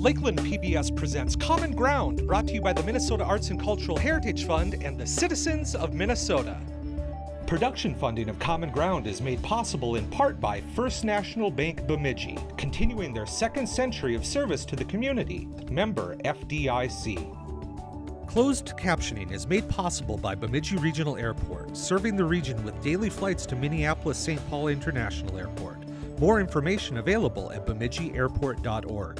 Lakeland PBS presents Common Ground, brought to you by the Minnesota Arts and Cultural Heritage Fund and the citizens of Minnesota. Production funding of Common Ground is made possible in part by First National Bank Bemidji, continuing their second century of service to the community. Member FDIC. Closed captioning is made possible by Bemidji Regional Airport, serving the region with daily flights to Minneapolis-St. Paul International Airport. More information available at bemidjiairport.org.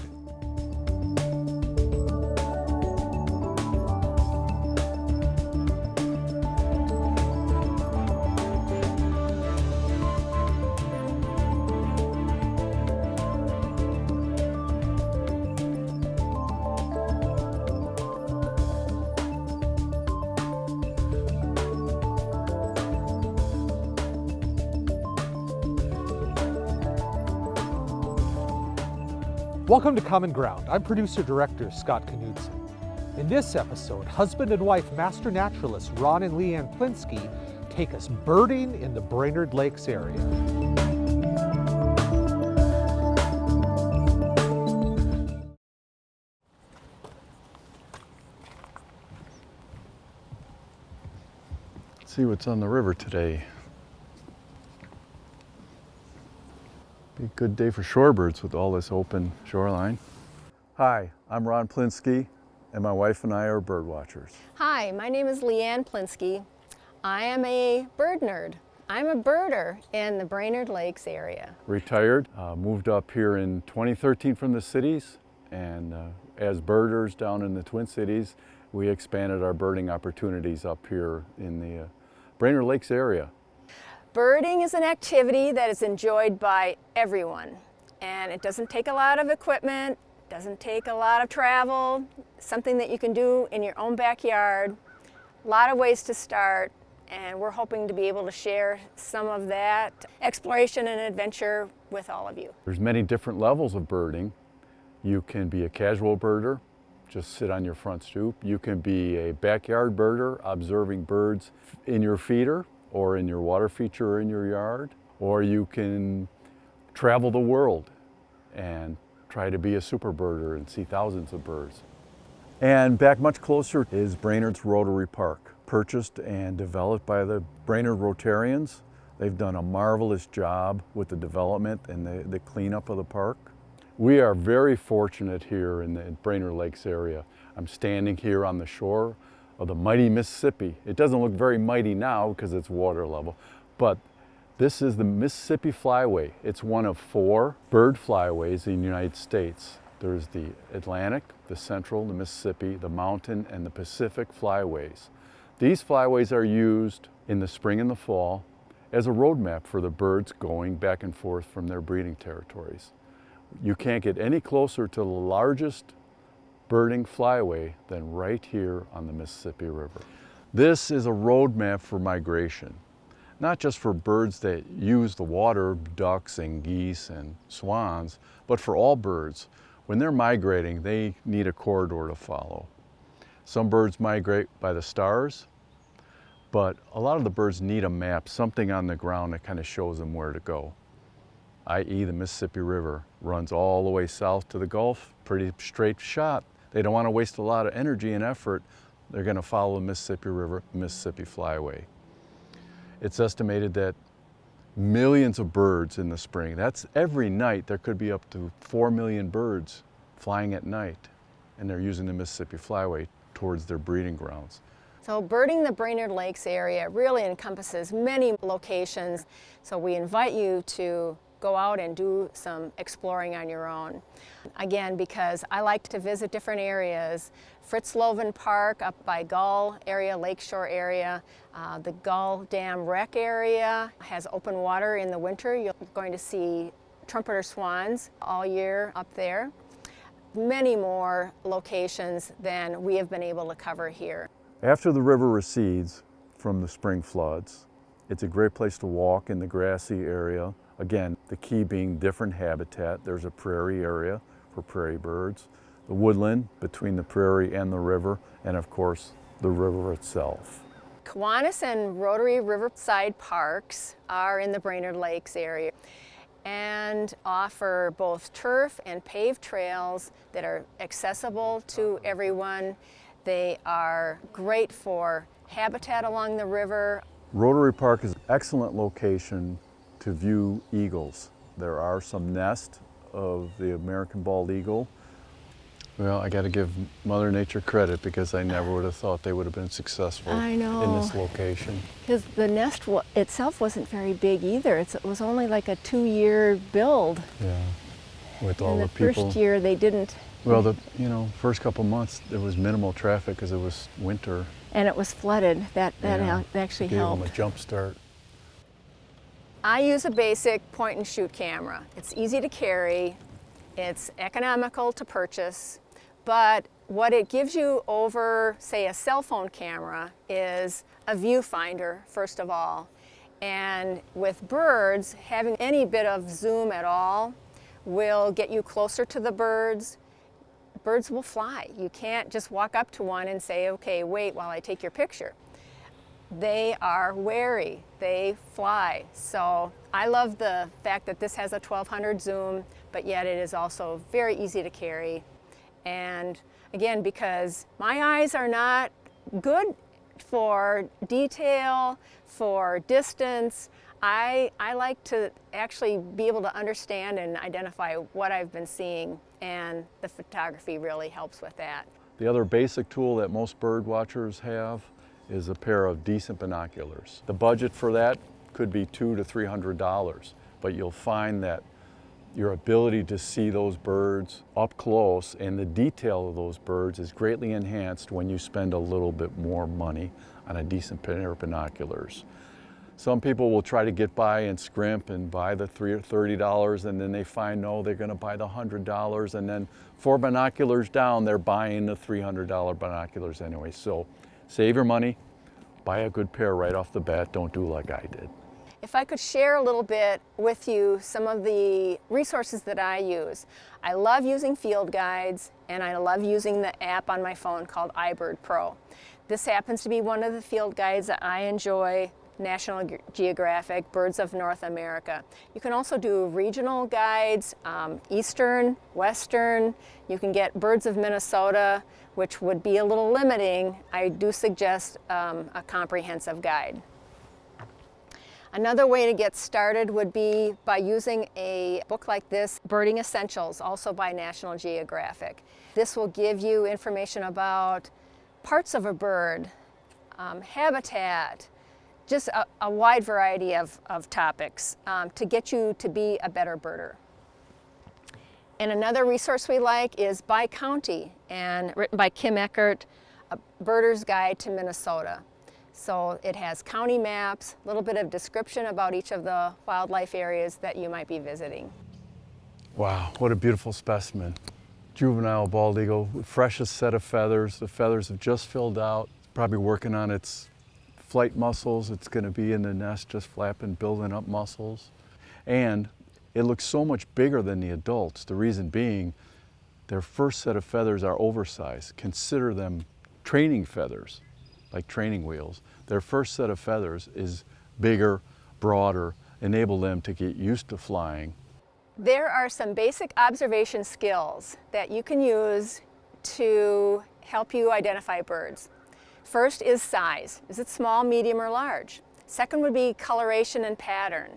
Welcome to Common Ground. I'm producer-director Scott Knudsen. In this episode, husband and wife master naturalists Ron and LeAnn Plinske take us birding in the Brainerd Lakes area. Let's see what's on the river today. Be a good day for shorebirds with all this open shoreline. Hi, I'm Ron Plinske, and my wife and I are bird watchers. Hi, my name is LeAnn Plinske. I am a bird nerd. I'm a birder in the Brainerd Lakes area. Retired, moved up here in 2013 from the cities, and as birders down in the Twin Cities, we expanded our birding opportunities up here in the Brainerd Lakes area. Birding is an activity that is enjoyed by everyone, and it doesn't take a lot of equipment, doesn't take a lot of travel, something that you can do in your own backyard. A lot of ways to start, and we're hoping to be able to share some of that exploration and adventure with all of you. There's many different levels of birding. You can be a casual birder, just sit on your front stoop. You can be a backyard birder, observing birds in your feeder, or in your water feature or in your yard, or you can travel the world and try to be a super birder and see thousands of birds. And back much closer is Brainerd's Rotary Park, purchased and developed by the Brainerd Rotarians. They've done a marvelous job with the development and the cleanup of the park. We are very fortunate here in the Brainerd Lakes area. I'm standing here on the shore of the mighty Mississippi. It doesn't look very mighty now because it's water level, but this is the Mississippi Flyway. It's one of 4 bird flyways in the United States. There's the Atlantic, the Central, the Mississippi, the Mountain, and the Pacific flyways. These flyways are used in the spring and the fall as a road map for the birds going back and forth from their breeding territories. You can't get any closer to the largest birding flyway than right here on the Mississippi River. This is a road map for migration, not just for birds that use the water, ducks and geese and swans, but for all birds. When they're migrating, they need a corridor to follow. Some birds migrate by the stars, but a lot of the birds need a map, something on the ground that kind of shows them where to go, i.e. the Mississippi River runs all the way south to the Gulf, pretty straight shot. They don't want to waste a lot of energy and effort. They're going to follow the Mississippi River, Mississippi Flyway. It's estimated that millions of birds in the spring, that's every night, there could be up to 4 million birds flying at night, and they're using the Mississippi Flyway towards their breeding grounds. So birding the Brainerd Lakes area really encompasses many locations, so we invite you to go out and do some exploring on your own. Again, because I like to visit different areas. Fritz Loven Park up by Gull area, Lakeshore area, the Gull Dam Rec area has open water in the winter. You're going to see trumpeter swans all year up there. Many more locations than we have been able to cover here. After the river recedes from the spring floods, it's a great place to walk in the grassy area. Again, the key being different habitat. There's a prairie area for prairie birds, the woodland between the prairie and the river, and of course, the river itself. Kiwanis and Rotary Riverside Parks are in the Brainerd Lakes area. and offer both turf and paved trails that are accessible to everyone. They are great for habitat along the river. Rotary Park is an excellent location to view eagles. There are some nests of the American bald eagle. Well, I got to give Mother Nature credit because I never would have thought they would have been successful I know. in this location. Because the nest itself wasn't very big either. It was only like a 2-year build. Yeah, with all And the the people. first year they didn't. Well, first couple months there was minimal traffic because it was winter. And it was flooded. That actually Gave helped. them a jump start. I use a basic point and shoot camera. It's easy to carry, it's economical to purchase, but what it gives you over, say, a cell phone camera is a viewfinder, first of all. And with birds, having any bit of zoom at all will get you closer to the birds. Birds will fly. You can't just walk up to one and say, okay, wait while I take your picture. They are wary, they fly. So I love the fact that this has a 1200 zoom, but yet it is also very easy to carry. And again, because my eyes are not good for detail, for distance, I like to actually be able to understand and identify what I've been seeing, and the photography really helps with that. The other basic tool that most bird watchers have is a pair of decent binoculars. The budget for that could be $200 to $300, but you'll find that your ability to see those birds up close and the detail of those birds is greatly enhanced when you spend a little bit more money on a decent pair of binoculars. Some people will try to get by and scrimp and buy the $30, and then they find, no, they're gonna buy the $100, and then 4 binoculars down, they're buying the $300 binoculars anyway. So save your money, buy a good pair right off the bat, don't do like I did. If I could share a little bit with you some of the resources that I use. I love using field guides, and I love using the app on my phone called iBird Pro. This happens to be one of the field guides that I enjoy, National Geographic, Birds of North America. You can also do regional guides, Eastern, Western. You can get Birds of Minnesota, which would be a little limiting. I do suggest a comprehensive guide. Another way to get started would be by using a book like this, Birding Essentials, also by National Geographic. This will give you information about parts of a bird, habitat, just a wide variety of topics to get you to be a better birder. And another resource we like is By County, and written by Kim Eckert, A Birder's Guide to Minnesota. So it has county maps, a little bit of description about each of the wildlife areas that you might be visiting. Wow, what a beautiful specimen. Juvenile bald eagle, freshest set of feathers. The feathers have just filled out, probably working on its flight muscles. It's going to be in the nest just flapping, building up muscles. And it looks so much bigger than the adults. The reason being, their first set of feathers are oversized. Consider them training feathers, like training wheels. Their first set of feathers is bigger, broader, enable them to get used to flying. There are some basic observation skills that you can use to help you identify birds. First is size. Is it small, medium, or large? Second would be coloration and pattern.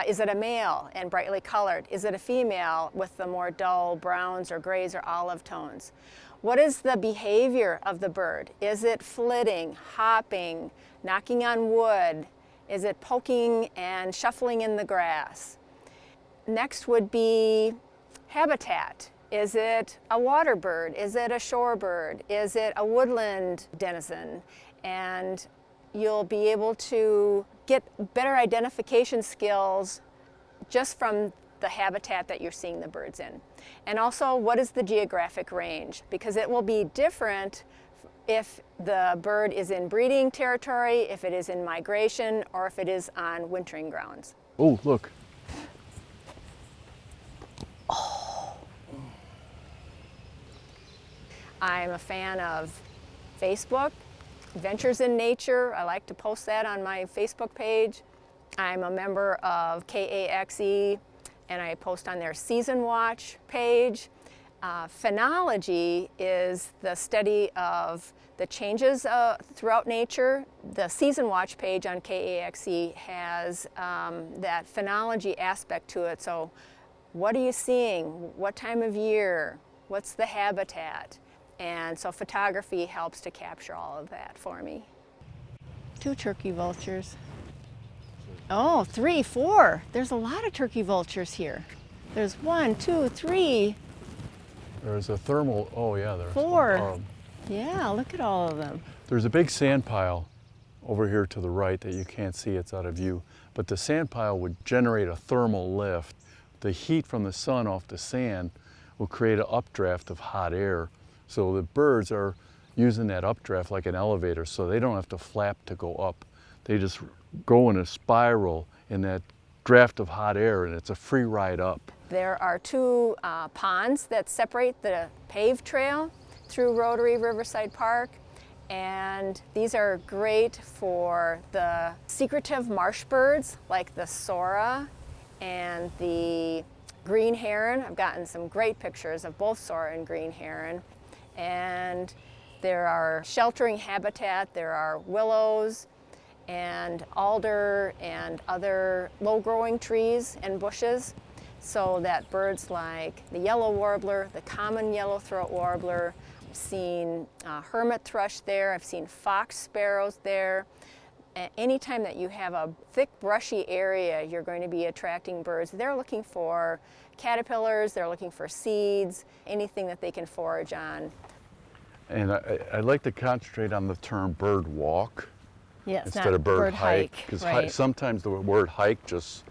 Is it a male and brightly colored? Is it a female with the more dull browns or grays or olive tones? What is the behavior of the bird? Is it flitting, hopping, knocking on wood? Is it poking and shuffling in the grass? Next would be habitat. Is it a water bird? Is it a shore bird? Is it a woodland denizen? And you'll be able to get better identification skills just from the habitat that you're seeing the birds in. And also, what is the geographic range? Because it will be different if the bird is in breeding territory, if it is in migration, or if it is on wintering grounds. Oh, look. I'm a fan of Facebook, Ventures in Nature. I like to post that on my Facebook page. I'm a member of KAXE, and I post on their season watch page. Phenology is the study of the changes throughout nature. The season watch page on KAXE has that phenology aspect to it. So what are you seeing? What time of year? What's the habitat? And so photography helps to capture all of that for me. 2 turkey vultures. Oh, 3, 4. There's a lot of turkey vultures here. There's 1, 2, 3. There's a thermal, oh yeah, there's 4. Yeah, look at all of them. There's a big sand pile over here to the right that you can't see, it's out of view. But the sand pile would generate a thermal lift. The heat from the sun off the sand will create an updraft of hot air. So the birds are using that updraft like an elevator, so they don't have to flap to go up. They just go in a spiral in that draft of hot air, and it's a free ride up. There are 2 ponds that separate the paved trail through Rotary Riverside Park, and these are great for the secretive marsh birds like the sora and the green heron. I've gotten some great pictures of both sora and green heron. And there are sheltering habitat, there are willows and alder and other low-growing trees and bushes, so that birds like the yellow warbler, the common yellow-throat warbler, I've seen hermit thrush there, I've seen fox sparrows there. Anytime that you have a thick, brushy area, you're going to be attracting birds. They're looking for caterpillars, they're looking for seeds, anything that they can forage on. And I like to concentrate on the term bird walk instead of bird hike. Because right. sometimes the word hike just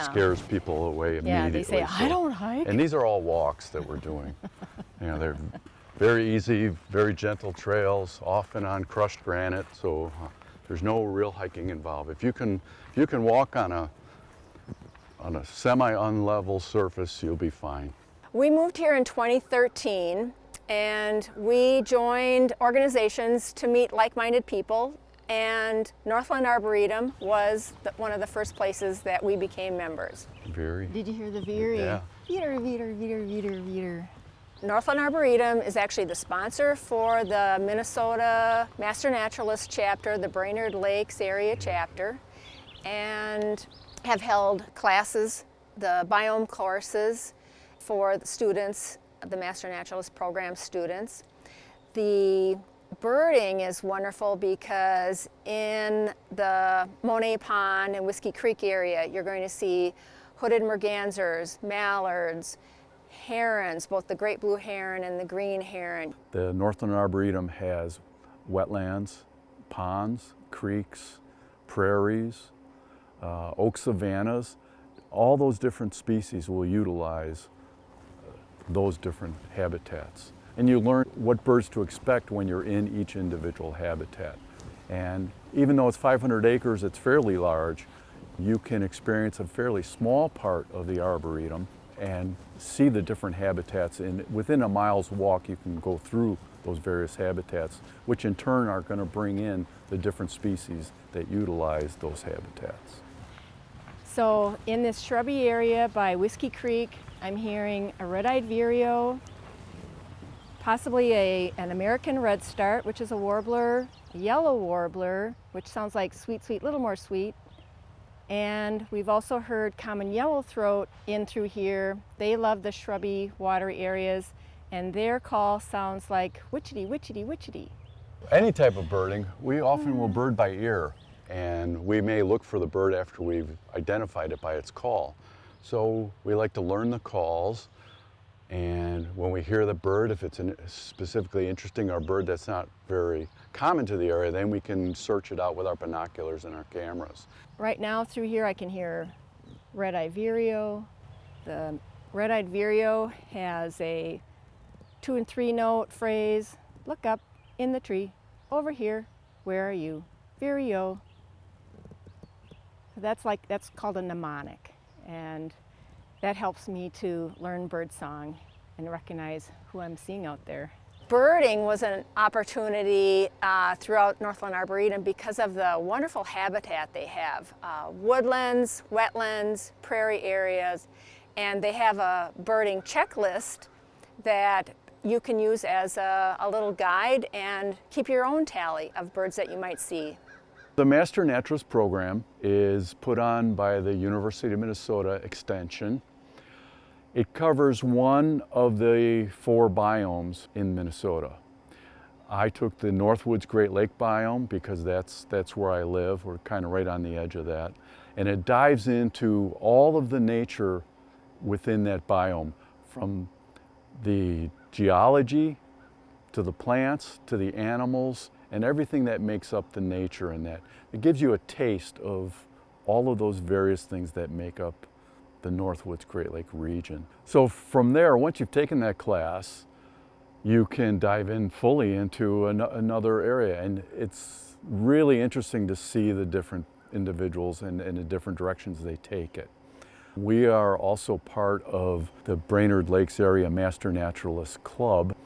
scares people away immediately. Yeah, they say, I don't hike. And these are all walks that we're doing. They're very easy, very gentle trails, often on crushed granite, so there's no real hiking involved. If you can walk on a semi-unlevel surface, you'll be fine. We moved here in 2013, and we joined organizations to meet like-minded people, and Northland Arboretum was one of the first places that we became members. Veery. Did you hear the veery? Yeah. Veer, veer, veer, veer, veer. Northland Arboretum is actually the sponsor for the Minnesota Master Naturalist chapter, the Brainerd Lakes Area chapter, and have held classes, the biome courses for the students, the Master Naturalist program students. The birding is wonderful because in the Monet Pond and Whiskey Creek area, you're going to see hooded mergansers, mallards, herons, both the great blue heron and the green heron. The Northland Arboretum has wetlands, ponds, creeks, prairies, oak savannas. All those different species will utilize those different habitats. And you learn what birds to expect when you're in each individual habitat. And even though it's 500 acres, it's fairly large, you can experience a fairly small part of the Arboretum and see the different habitats. And within a mile's walk, you can go through those various habitats, which in turn are going to bring in the different species that utilize those habitats. So in this shrubby area by Whiskey Creek, I'm hearing a red-eyed vireo, possibly an American redstart, which is a warbler, a yellow warbler, which sounds like sweet, sweet, little more sweet. And we've also heard common yellowthroat in through here. They love the shrubby, watery areas, and their call sounds like witchety, witchety, witchety. Any type of birding, we often will bird by ear, and we may look for the bird after we've identified it by its call. So we like to learn the calls, and when we hear the bird, if it's specifically interesting or a bird that's not very common to the area, then we can search it out with our binoculars and our cameras. Right now through here I can hear red-eyed vireo. The red-eyed vireo has a 2 and 3 note phrase. Look up in the tree, over here, where are you? Vireo. That's called a mnemonic, and that helps me to learn bird song and recognize who I'm seeing out there. Birding was an opportunity throughout Northland Arboretum because of the wonderful habitat they have. Woodlands, wetlands, prairie areas, and they have a birding checklist that you can use as a little guide and keep your own tally of birds that you might see. The Master Naturalist program is put on by the University of Minnesota Extension. It covers one of the 4 biomes in Minnesota. I took the Northwoods Great Lake biome because that's where I live. We're kind of right on the edge of that. And it dives into all of the nature within that biome, from the geology to the plants to the animals and everything that makes up the nature in that. It gives you a taste of all of those various things that make up the Northwoods Great Lake region. So from there, once you've taken that class, you can dive in fully into another area, and it's really interesting to see the different individuals and the different directions they take it. We are also part of the Brainerd Lakes Area Master Naturalist Club.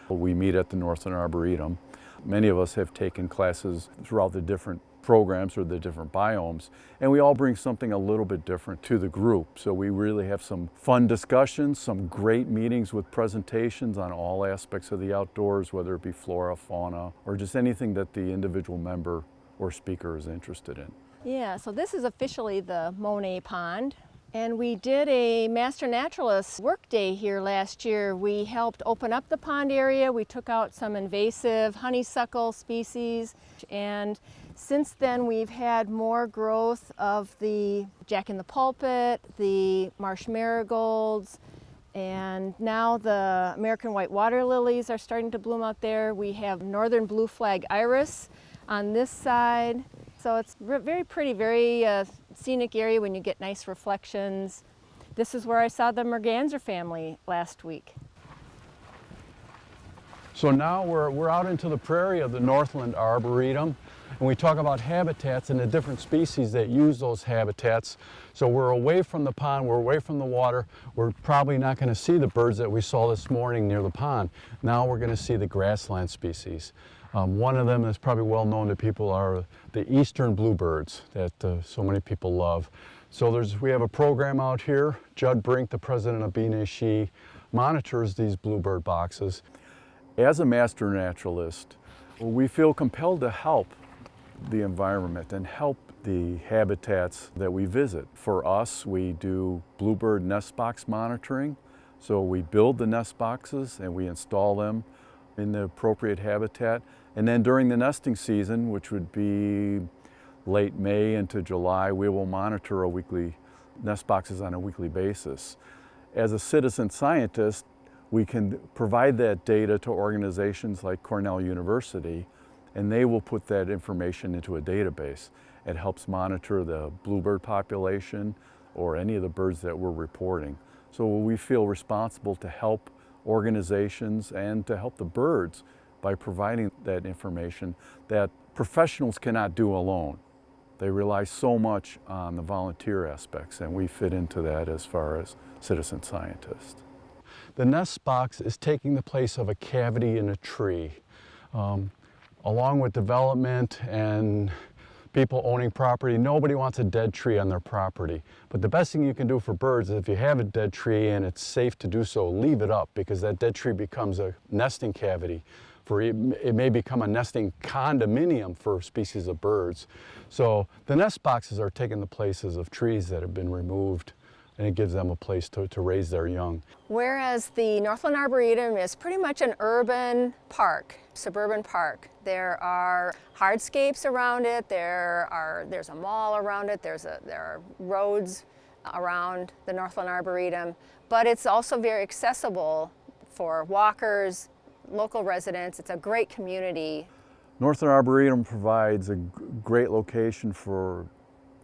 We meet at the Northland Arboretum. Many of us have taken classes throughout the different programs or the different biomes, and we all bring something a little bit different to the group. So we really have some fun discussions, some great meetings with presentations on all aspects of the outdoors, whether it be flora, fauna, or just anything that the individual member or speaker is interested in. Yeah, so this is officially the Monet Pond. And we did a Master Naturalist work day here last year. We helped open up the pond area. We took out some invasive honeysuckle species, and since then we've had more growth of the jack-in-the-pulpit, the marsh marigolds, and now the American white water lilies are starting to bloom out there. We have northern blue flag iris on this side. So it's very pretty, very scenic area when you get nice reflections. This is where I saw the merganser family last week. So now we're out into the prairie of the Northland Arboretum, and we talk about habitats and the different species that use those habitats. So we're away from the pond, we're away from the water. We're probably not going to see the birds that we saw this morning near the pond. Now we're going to see the grassland species. One of them that's probably well known to people are the eastern bluebirds that so many people love. So we have a program out here. Judd Brink, the president of BNSHE, monitors these bluebird boxes. As a master naturalist, we feel compelled to help the environment and help the habitats that we visit. For us, we do bluebird nest box monitoring. So we build the nest boxes and we install them in the appropriate habitat. And then during the nesting season, which would be late May into July, we will monitor nest boxes on a weekly basis. As a citizen scientist, we can provide that data to organizations like Cornell University, and they will put that information into a database. It helps monitor the bluebird population or any of the birds that we're reporting. So we feel responsible to help organizations and to help the birds by providing that information that professionals cannot do alone. They rely so much on the volunteer aspects, and we fit into that as far as citizen scientists. The nest box is taking the place of a cavity in a tree. Along with development and people owning property, nobody wants a dead tree on their property. But the best thing you can do for birds is if you have a dead tree and it's safe to do so, leave it up, because that dead tree becomes a nesting cavity. It may become a nesting condominium for species of birds. So the nest boxes are taking the places of trees that have been removed, and it gives them a place to raise their young. Whereas the Northland Arboretum is pretty much an urban park, suburban park. There are hardscapes around it, there's a mall around it, there are roads around the Northland Arboretum, but it's also very accessible for walkers, local residents. It's a great community. Northland Arboretum provides a great location for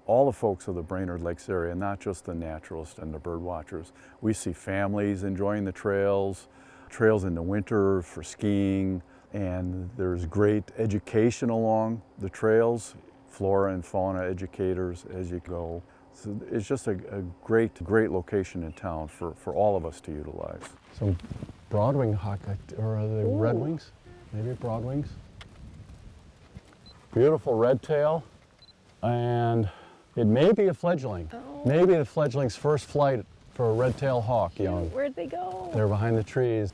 all the folks of the Brainerd Lakes area, not just the naturalists and the bird watchers. We see families enjoying the trails in the winter for skiing, and there's great education along the trails, flora and fauna educators as you go. So it's just a great location in town for all of us to utilize. So broadwing hawk, or are they redwings? Maybe broadwings. Beautiful red tail, and it may be a fledgling. Oh. Maybe the fledgling's first flight for a red-tailed hawk young. Where'd they go? They're behind the trees.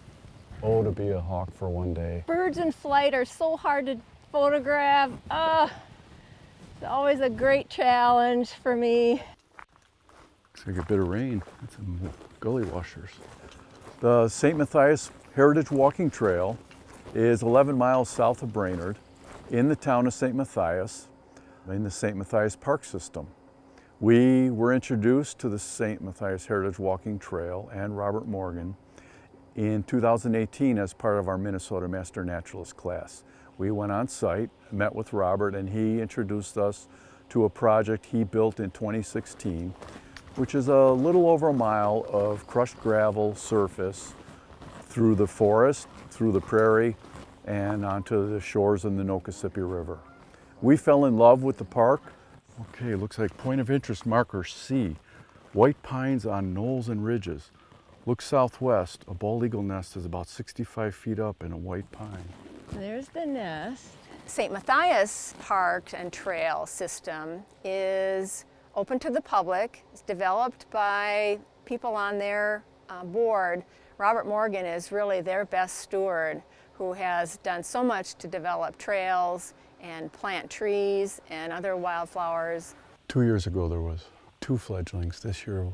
Oh, to be a hawk for one day. Birds in flight are so hard to photograph. It's always a great challenge for me. Looks like a bit of rain and some gully washers. The St. Mathias Heritage Walking Trail is 11 miles south of Brainerd in the town of St. Mathias in the St. Mathias Park system. We were introduced to the St. Mathias Heritage Walking Trail and Robert Morgan in 2018 as part of our Minnesota Master Naturalist class. We went on site, met with Robert, and he introduced us to a project he built in 2016, which is a little over a mile of crushed gravel surface through the forest, through the prairie, and onto the shores of the Nokasippi River. We fell in love with the park. Okay, looks like point of interest marker C. White pines on knolls and ridges. Look southwest, a bald eagle nest is about 65 feet up in a white pine. There's the nest. St. Mathias Park and Trail system is open to the public. It's developed by people on their board. Robert Morgan is really their best steward, who has done so much to develop trails and plant trees and other wildflowers. 2 years ago there was 2 fledglings. This year,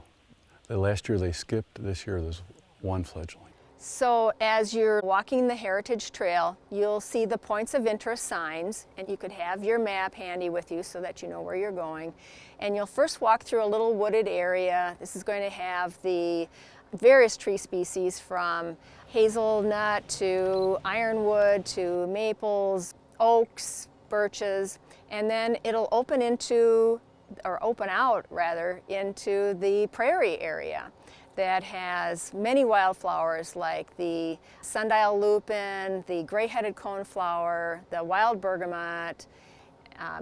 last year they skipped. This year there's 1 fledgling. So as you're walking the Heritage Trail, you'll see the points of interest signs, and you could have your map handy with you so that you know where you're going. And you'll first walk through a little wooded area. This is going to have the various tree species from hazelnut to ironwood to maples, oaks, birches, and then it'll open out into the prairie area that has many wildflowers like the sundial lupin, the gray-headed coneflower, the wild bergamot,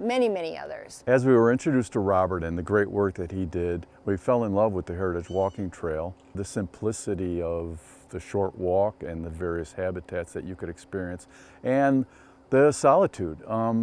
many, many others. As we were introduced to Robert and the great work that he did, we fell in love with the Heritage Walking Trail, the simplicity of the short walk and the various habitats that you could experience, and the solitude.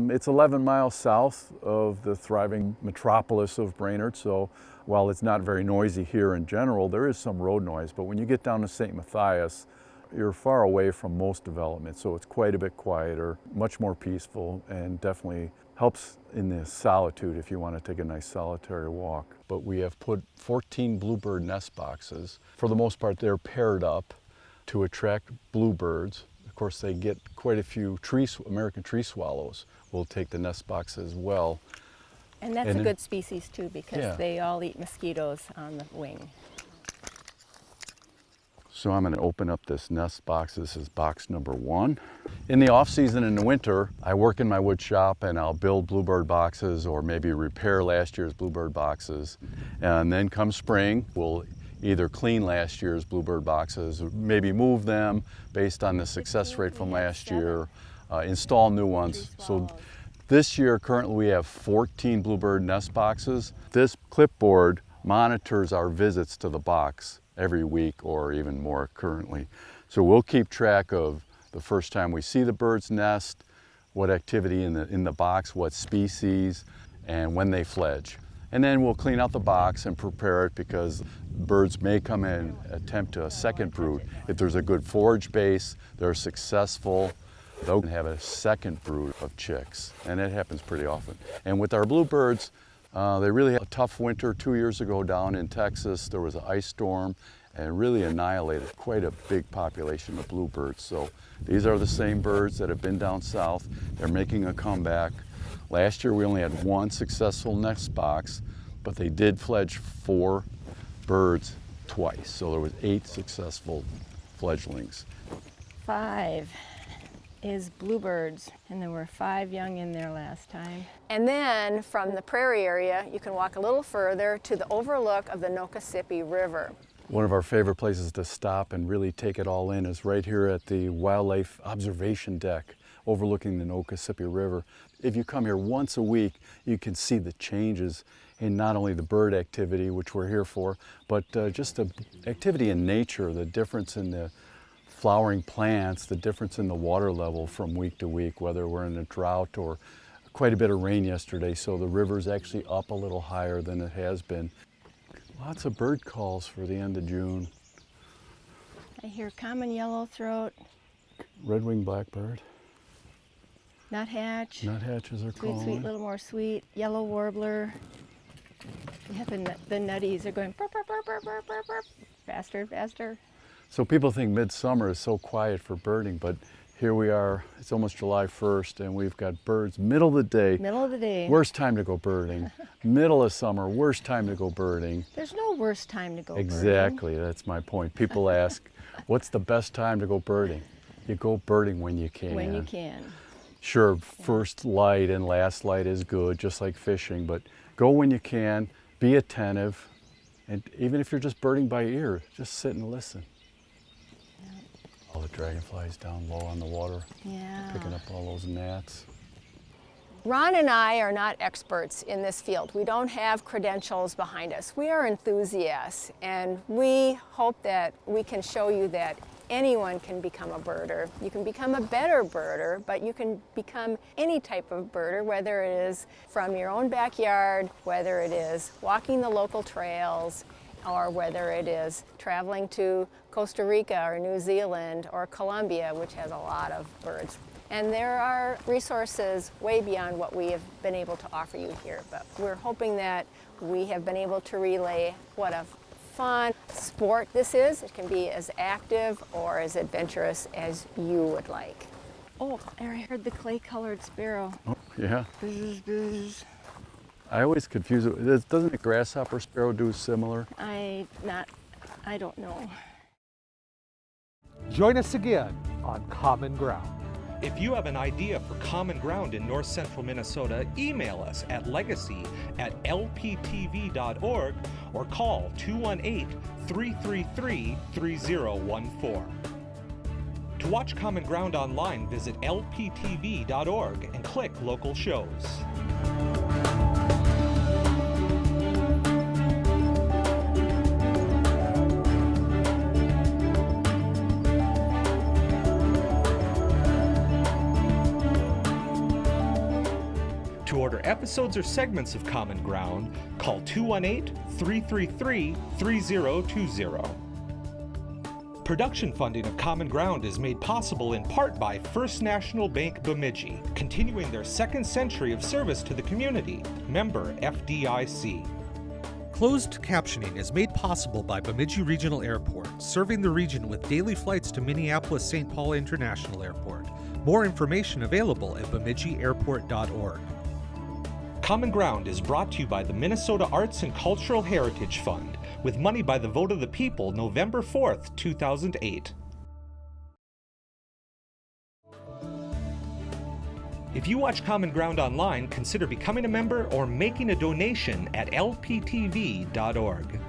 It's 11 miles south of the thriving metropolis of Brainerd, so while it's not very noisy here in general, there is some road noise, but when you get down to St. Mathias, you're far away from most development, so it's quite a bit quieter, much more peaceful, and definitely helps in the solitude if you want to take a nice solitary walk. But we have put 14 bluebird nest boxes. For the most part, they're paired up to attract bluebirds. Of course, they get quite a few American tree swallows will take the nest box as well. And that's a good species too, because they all eat mosquitoes on the wing. So I'm going to open up this nest box. This is box number 1. In the off season in the winter, I work in my wood shop and I'll build bluebird boxes or maybe repair last year's bluebird boxes. And then come spring, we'll either clean last year's bluebird boxes, or maybe move them based on the success rate from last year, install new ones. So this year, currently we have 14 bluebird nest boxes. This clipboard monitors our visits to the box every week or even more currently. So we'll keep track of the first time we see the bird's nest, what activity in the box, what species, and when they fledge. And then we'll clean out the box and prepare it because birds may come in and attempt a second brood. If there's a good forage base, they're successful, they'll have a second brood of chicks, and it happens pretty often. And with our bluebirds, they really had a tough winter 2 years ago down in Texas. There was an ice storm and really annihilated quite a big population of bluebirds. So these are the same birds that have been down south. They're making a comeback. Last year we only had 1 successful nest box, but they did fledge 4 birds twice. So there was 8 successful fledglings. 5 is bluebirds, and there were 5 young in there last time. And then from the prairie area, you can walk a little further to the overlook of the Nokasippi River. One of our favorite places to stop and really take it all in is right here at the Wildlife Observation Deck overlooking the Nokasippi River. If you come here once a week, you can see the changes in not only the bird activity, which we're here for, but just the activity in nature, the difference in the flowering plants, the difference in the water level from week to week, whether we're in a drought or quite a bit of rain yesterday, so the river's actually up a little higher than it has been. Lots of bird calls for the end of June. I hear common yellowthroat, Red-winged blackbird. nuthatch, Nuthatches are sweet, calling. sweet, little more sweet, yellow warbler. Yeah, the nutties are going burp, burp, burp, burp, burp, burp, burp, faster and faster. So people think midsummer is so quiet for birding, but here we are, it's almost July 1st, and we've got birds middle of the day. Middle of the day. Worst time to go birding. Middle of summer, worst time to go birding. There's no worse time to go birding. Exactly, that's my point. People ask, what's the best time to go birding? You go birding when you can. When you can. Sure, first light and last light is good, just like fishing, but go when you can, be attentive, and even if you're just birding by ear, just sit and listen. All the dragonflies down low on the water, Yeah. picking up all those gnats. Ron and I are not experts in this field. We don't have credentials behind us. We are enthusiasts, and we hope that we can show you that anyone can become a birder. You can become a better birder, but you can become any type of birder, whether it is from your own backyard, whether it is walking the local trails, or whether it is traveling to Costa Rica or New Zealand or Colombia, which has a lot of birds. And there are resources way beyond what we have been able to offer you here, but we're hoping that we have been able to relay what a fun sport this is. It can be as active or as adventurous as you would like. Oh, there I heard the clay-colored sparrow. Oh, yeah. Buzz, buzz. I always confuse it. Doesn't a grasshopper sparrow do similar? I don't know. Join us again on Common Ground. If you have an idea for Common Ground in north central Minnesota, email us at legacy@lptv.org or call 218-333-3014. To watch Common Ground online, visit lptv.org and click local shows. To order episodes or segments of Common Ground, call 218-333-3020. Production funding of Common Ground is made possible in part by First National Bank Bemidji, continuing their second century of service to the community. Member FDIC. Closed captioning is made possible by Bemidji Regional Airport, serving the region with daily flights to Minneapolis-St. Paul International Airport. More information available at bemidjiairport.org. Common Ground is brought to you by the Minnesota Arts and Cultural Heritage Fund, with money by the vote of the people November 4th, 2008. If you watch Common Ground online, consider becoming a member or making a donation at lptv.org.